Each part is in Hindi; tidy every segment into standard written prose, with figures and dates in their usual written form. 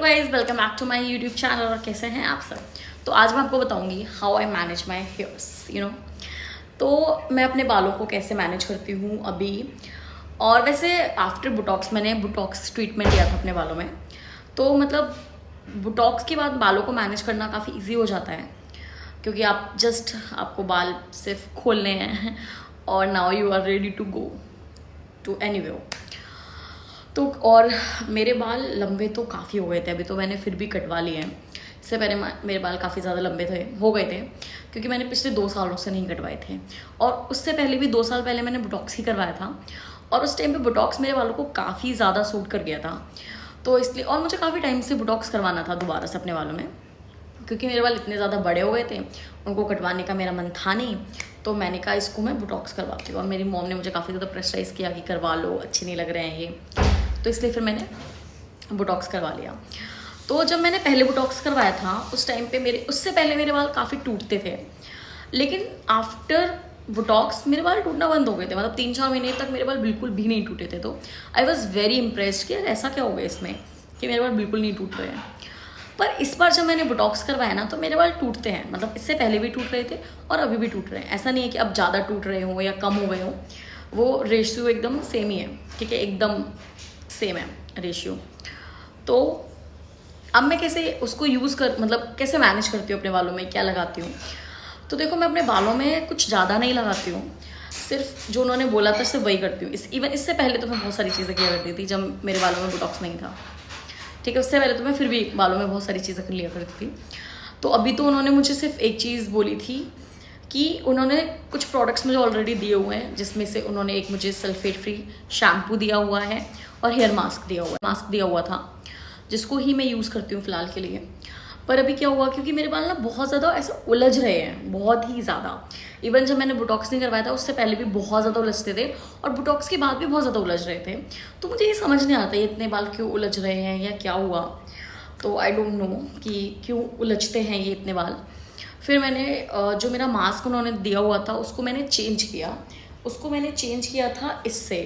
Guys, welcome back to my YouTube channel. और कैसे हैं आप सब। तो आज मैं आपको बताऊंगी how I manage my hairs तो मैं अपने बालों को कैसे मैनेज करती हूँ अभी। और वैसे आफ्टर बुटॉक्स मैंने बुटॉक्स ट्रीटमेंट लिया था अपने बालों में। तो मतलब बुटॉक्स के बाद बालों को मैनेज करना काफ़ी ईजी हो जाता है, क्योंकि आपको बाल सिर्फ खोलने हैं और now you are ready to go to anywhere. तो और मेरे बाल लंबे तो काफ़ी हो गए थे, अभी तो मैंने फिर भी कटवा लिए हैं। इससे पहले मेरे बाल काफ़ी ज़्यादा लंबे हो गए थे, क्योंकि मैंने पिछले 2 सालों से नहीं कटवाए थे। और उससे पहले भी 2 साल पहले मैंने बुटॉक्स ही करवाया था, और उस टाइम पे बुटॉक्स मेरे बालों को काफ़ी ज़्यादा सूट कर गया था। तो इसलिए, और मुझे काफ़ी टाइम से बुटॉक्स करवाना था दोबारा से अपने बालों में, क्योंकि मेरे बाल इतने ज़्यादा बड़े हो गए थे, उनको कटवाने का मेरा मन था नहीं। तो मैंने कहा इसको मैं बुटॉक्स करवाती हूँ। और मेरी मॉम ने मुझे काफ़ी ज़्यादा प्रेशराइज़ किया कि करवा लो, अच्छे नहीं लग रहे हैं ये। तो इसलिए फिर मैंने बुटॉक्स करवा लिया। तो जब मैंने पहले बुटॉक्स करवाया था उस टाइम पे उससे पहले मेरे बाल काफ़ी टूटते थे, लेकिन आफ्टर बुटॉक्स मेरे बाल टूटना बंद हो गए थे। मतलब 3-4 महीने तक मेरे बाल बिल्कुल भी नहीं टूटे थे। तो आई वॉज वेरी इम्प्रेस्ड कि यार ऐसा क्या हो गया इसमें कि मेरे बाल बिल्कुल नहीं टूट रहे हैं। पर इस बार जब मैंने बुटॉक्स करवाया ना, तो मेरे बाल टूटते हैं। मतलब इससे पहले भी टूट रहे थे और अभी भी टूट रहे हैं। ऐसा नहीं है कि अब ज़्यादा टूट रहे हों या कम हो गए हों, वो रेशियो एकदम सेम ही है। ठीक है, एकदम सेम है रेशियो। तो अब मैं कैसे उसको मतलब कैसे मैनेज करती हूँ अपने बालों में, क्या लगाती हूँ। तो देखो, मैं अपने बालों में कुछ ज़्यादा नहीं लगाती हूँ, सिर्फ जो उन्होंने बोला था सिर्फ वही करती हूँ। इवन इससे पहले तो मैं बहुत सारी चीज़ें किया करती थी जब मेरे बालों में बुटॉक्स नहीं था। ठीक है, उससे पहले तो मैं फिर भी बालों में बहुत सारी चीज़ें कर लिया करती थी। तो अभी तो उन्होंने मुझे सिर्फ एक चीज़ बोली थी कि उन्होंने कुछ प्रोडक्ट्स मुझे ऑलरेडी दिए हुए हैं, जिसमें से उन्होंने एक मुझे सल्फेट फ्री शैम्पू दिया हुआ है और हेयर मास्क दिया हुआ था, जिसको ही मैं यूज़ करती हूँ फ़िलहाल के लिए। पर अभी क्या हुआ, क्योंकि मेरे बाल ना बहुत ज़्यादा ऐसे उलझ रहे हैं, बहुत ही ज़्यादा। इवन जब मैंने बुटॉक्स नहीं करवाया था उससे पहले भी बहुत ज़्यादा उलझते थे, और बुटॉक्स के बाद भी बहुत ज़्यादा उलझ रहे थे। तो मुझे ये समझ नहीं आता ये इतने बाल क्यों उलझ रहे हैं या क्या हुआ। तो आई डोंट नो कि क्यों उलझते हैं ये इतने बाल। फिर मैंने जो मेरा मास्क उन्होंने दिया हुआ था उसको मैंने चेंज किया था इससे,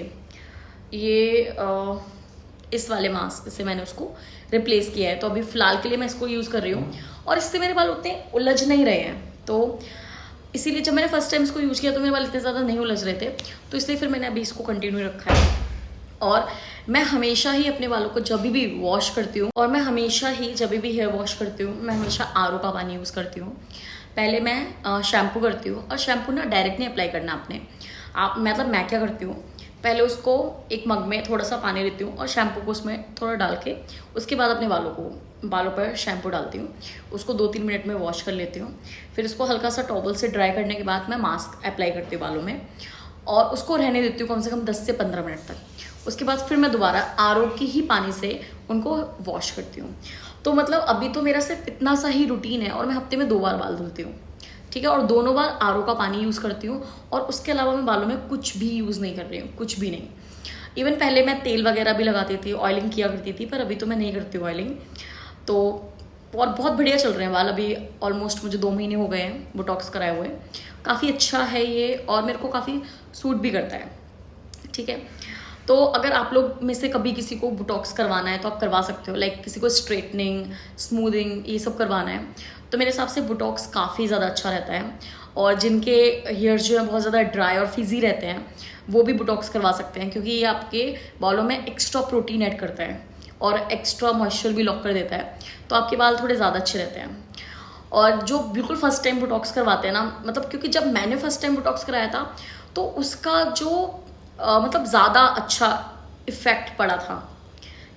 इस वाले मास्क से मैंने उसको रिप्लेस किया है। तो अभी फ़िलहाल के लिए मैं इसको यूज़ कर रही हूँ, और इससे मेरे बाल उतने उलझ नहीं रहे हैं। तो इसीलिए जब मैंने फर्स्ट टाइम इसको यूज़ किया तो मेरे बाल इतने ज़्यादा नहीं उलझ रहे थे, तो इसलिए फिर मैंने अभी इसको कंटिन्यू रखा है। और मैं हमेशा ही अपने बालों को जब भी वॉश करती हूँ, हेयर वॉश करती हूँ, मैं हमेशा आरओ का पानी यूज़ करती हूँ। पहले मैं शैम्पू करती हूँ, और शैम्पू ना डायरेक्ट नहीं अप्लाई करना आपने। मतलब मैं क्या करती हूँ, पहले उसको एक मग में थोड़ा सा पानी लेती हूँ और शैम्पू को उसमें थोड़ा डाल के, उसके बाद अपने बालों पर शैम्पू डालती हूँ, उसको 2-3 मिनट में वॉश कर लेती हूँ। फिर उसको हल्का सा टॉवल से ड्राई करने के बाद मैं मास्क अप्लाई करती हूँ बालों में, और उसको रहने देती हूँ कम से कम 10 से 15 मिनट तक। उसके बाद फिर मैं दोबारा आरओ की ही पानी से उनको वॉश करती हूँ। तो मतलब अभी तो मेरा सिर्फ इतना सा ही रूटीन है, और मैं हफ्ते में 2 बार बाल धुलती हूँ। ठीक है, और दोनों बार आरओ का पानी यूज़ करती हूँ, और उसके अलावा मैं बालों में कुछ भी यूज़ नहीं कर रही हूँ, कुछ भी नहीं। इवन पहले मैं तेल वगैरह भी लगाती थी, ऑयलिंग किया करती थी, पर अभी तो मैं नहीं करती हूँ ऑयलिंग। तो और बहुत बढ़िया चल रहे हैं बाल। अभी ऑलमोस्ट मुझे 2 महीने हो गए हैं बुटॉक्स कराए हुए। काफ़ी अच्छा है ये, और मेरे को काफ़ी सूट भी करता है। ठीक है, तो अगर आप लोग में से कभी किसी को बुटॉक्स करवाना है तो आप करवा सकते हो। लाइक किसी को स्ट्रेटनिंग, स्मूदिंग, ये सब करवाना है तो मेरे हिसाब से बुटॉक्स काफ़ी ज़्यादा अच्छा रहता है। और जिनके हेयर्स जो है बहुत ज़्यादा ड्राई और फिजी रहते हैं, वो भी बुटॉक्स करवा सकते हैं, क्योंकि ये आपके बालों में एक्स्ट्रा प्रोटीन ऐड करता है और एक्स्ट्रा मॉइस्चर भी लॉक कर देता है। तो आपके बाल थोड़े ज़्यादा अच्छे रहते हैं। और जो बिल्कुल फर्स्ट टाइम बुटॉक्स करवाते हैं ना, मतलब क्योंकि जब मैंने फर्स्ट टाइम बुटॉक्स कराया था तो उसका जो मतलब ज़्यादा अच्छा इफ़ेक्ट पड़ा था।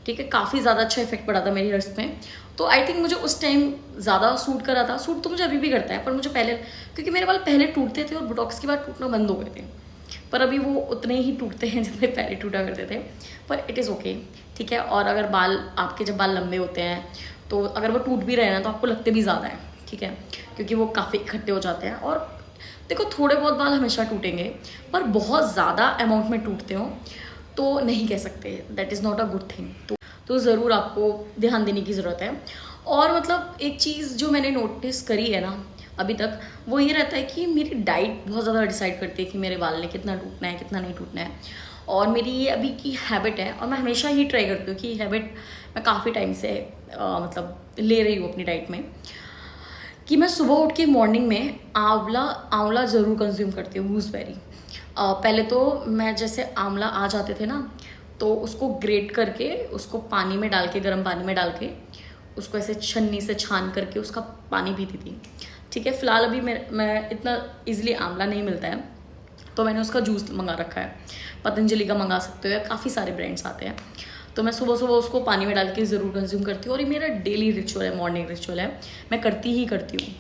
ठीक है, काफ़ी ज़्यादा अच्छा इफेक्ट पड़ा था मेरी हेयर्स में। तो आई थिंक मुझे उस टाइम ज़्यादा सूट करा था। सूट तो मुझे अभी भी करता है, पर मुझे पहले, क्योंकि मेरे बाल पहले टूटते थे और बुटॉक्स के बाद टूटना बंद हो गए थे, पर अभी वो उतने ही टूटते हैं जितने पहले टूटा करते थे। पर इट इज़ ओके। ठीक है, और अगर जब बाल लंबे होते हैं तो अगर वो टूट भी रहे हैं ना, तो आपको लगते भी ज़्यादा है। ठीक है, क्योंकि वो काफ़ी इकट्ठे हो जाते हैं। और देखो, थोड़े बहुत बाल हमेशा टूटेंगे, पर बहुत ज़्यादा अमाउंट में टूटते हो तो नहीं कह सकते, that is not a good thing. तो ज़रूर आपको ध्यान देने की ज़रूरत है। और मतलब एक चीज़ जो मैंने नोटिस करी है ना, अभी तक, वो ये रहता है कि मेरी डाइट बहुत ज़्यादा डिसाइड करती है कि मेरे बाल ने कितना टूटना है, कितना नहीं टूटना है। और मेरी ये अभी की हैबिट है, और मैं हमेशा ही ट्राई करती हूँ कि हैबिट मैं काफ़ी टाइम से मतलब ले रही हूँ अपनी डाइट में, कि मैं सुबह उठ के मॉर्निंग में आंवला ज़रूर कंज्यूम करती हूँ, गूसबेरी। पहले तो मैं जैसे आंवला आ जाते थे ना, तो उसको ग्रेट करके उसको पानी में डाल के, गर्म पानी में डाल के उसको ऐसे छन्नी से छान करके उसका पानी पीती थी। ठीक है, फ़िलहाल अभी मैं इतना इजीली आंवला नहीं मिलता है, तो मैंने उसका जूस मंगा रखा है, पतंजलि का मंगा सकते हो, या काफ़ी सारे ब्रांड्स आते हैं। तो मैं सुबह सुबह उसको पानी में डाल के ज़रूर कंज्यूम करती हूँ, और ये मेरा डेली रिचुअल है, मॉर्निंग रिचुअल है, मैं करती ही करती हूँ।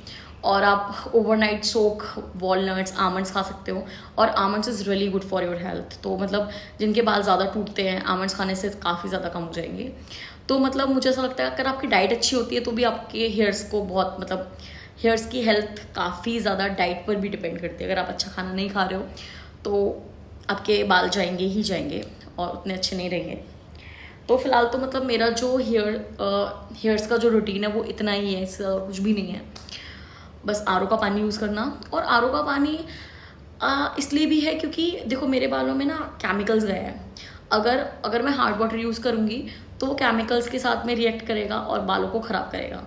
और आप ओवरनाइट सोक वॉलनट्स, आमंड्स खा सकते हो, और almonds is really good for your health. तो मतलब जिनके बाल ज़्यादा टूटते हैं, आमंड्स खाने से काफ़ी ज़्यादा कम हो जाएंगे। तो मतलब मुझे ऐसा लगता है अगर आपकी डाइट अच्छी होती है तो भी आपके हेयर्स को बहुत, मतलब हेयर्स की हेल्थ काफ़ी ज़्यादा डाइट पर भी डिपेंड करती है। अगर आप अच्छा खाना नहीं खा रहे हो तो आपके बाल जाएंगे ही जाएंगे और उतने अच्छे नहीं रहेंगे। तो फिलहाल तो मतलब मेरा जो हेयर्स का जो रूटीन है वो इतना ही है, इससे कुछ भी नहीं है। बस आरओ का पानी यूज़ करना, और आरओ का पानी इसलिए भी है क्योंकि देखो मेरे बालों में ना केमिकल्स गए हैं। अगर मैं हार्ड वाटर यूज़ करूँगी तो वो केमिकल्स के साथ में रिएक्ट करेगा और बालों को ख़राब करेगा,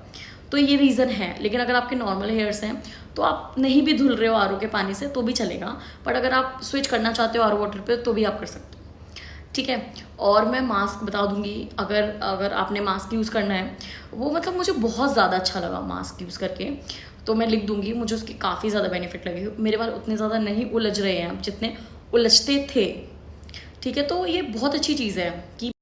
तो ये रीज़न है। लेकिन अगर आपके नॉर्मल हेयर्स हैं तो आप नहीं भी धुल रहे हो आरओ के पानी से तो भी चलेगा, बट अगर आप स्विच करना चाहते हो आरओ वाटर पे तो भी आप कर सकते हो। ठीक है, और मैं मास्क बता दूंगी, अगर आपने मास्क यूज़ करना है, वो मतलब मुझे बहुत ज़्यादा अच्छा लगा मास्क यूज़ करके, तो मैं लिख दूंगी, मुझे उसके काफ़ी ज़्यादा बेनिफिट लगे। मेरे बाल उतने ज़्यादा नहीं उलझ रहे हैं जितने उलझते थे। ठीक है, तो ये बहुत अच्छी चीज़ है कि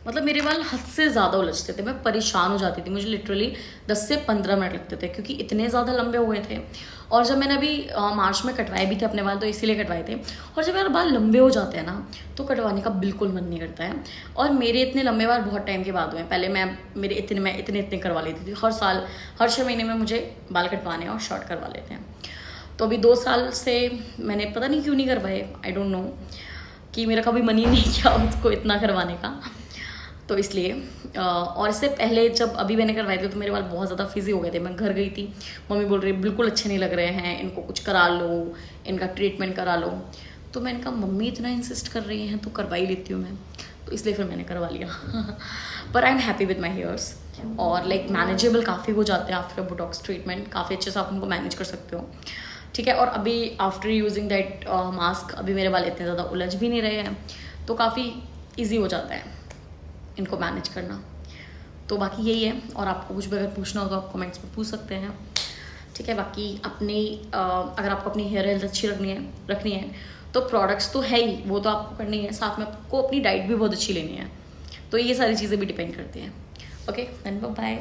मतलब मेरे बाल हद से ज़्यादा उलझते थे, मैं परेशान हो जाती थी, मुझे लिटरली 10 से 15 मिनट लगते थे क्योंकि इतने ज़्यादा लंबे हुए थे। और जब मैंने अभी मार्च में कटवाए भी थे अपने बाल, तो इसीलिए कटवाए थे। और जब यार बाल लंबे हो जाते हैं ना तो कटवाने का बिल्कुल मन नहीं करता है। और मेरे इतने लंबे बाल बहुत टाइम के बाद हुए हैं, पहले मैं इतने करवा लेती थी। हर साल, हर 6 महीने में मुझे बाल कटवाने और शॉर्ट करवा लेते हैं। तो अभी 2 साल से मैंने पता नहीं क्यों नहीं करवाए, आई डोंट नो, कि मेरा कभी मन ही नहीं किया उसको इतना करवाने का, तो इसलिए। और इससे पहले जब अभी मैंने करवाए थे तो मेरे बाल बहुत ज़्यादा फिजी हो गए थे। मैं घर गई थी, मम्मी बोल रही बिल्कुल अच्छे नहीं लग रहे हैं, इनको कुछ करा लो, इनका ट्रीटमेंट करा लो। तो मैंने कहा मम्मी इतना इंसिस्ट कर रही हैं तो करवा ही लेती हूँ मैं, तो इसलिए फिर मैंने करवा लिया। पर I am happy with my hairs, और लाइक मैनेजेबल काफ़ी हो जाते हैं आफ्टर बोटॉक्स ट्रीटमेंट, काफ़ी अच्छे से आप उनको मैनेज कर सकते हो। ठीक है, और अभी आफ्टर यूजिंग दैट मास्क अभी मेरे बाल इतने ज़्यादा उलझ भी नहीं रहे हैं, तो काफ़ी ईजी हो जाता है इनको मैनेज करना। तो बाकी यही है, और आपको कुछ भी अगर पूछना हो तो आप कमेंट्स में पूछ सकते हैं। ठीक है, बाकी अगर आपको अपनी हेयर हेल्थ अच्छी रखनी है तो प्रोडक्ट्स तो है ही, वो तो आपको करनी है, साथ में आपको अपनी डाइट भी बहुत अच्छी लेनी है। तो ये सारी चीज़ें भी डिपेंड करती हैं। Okay, then bye.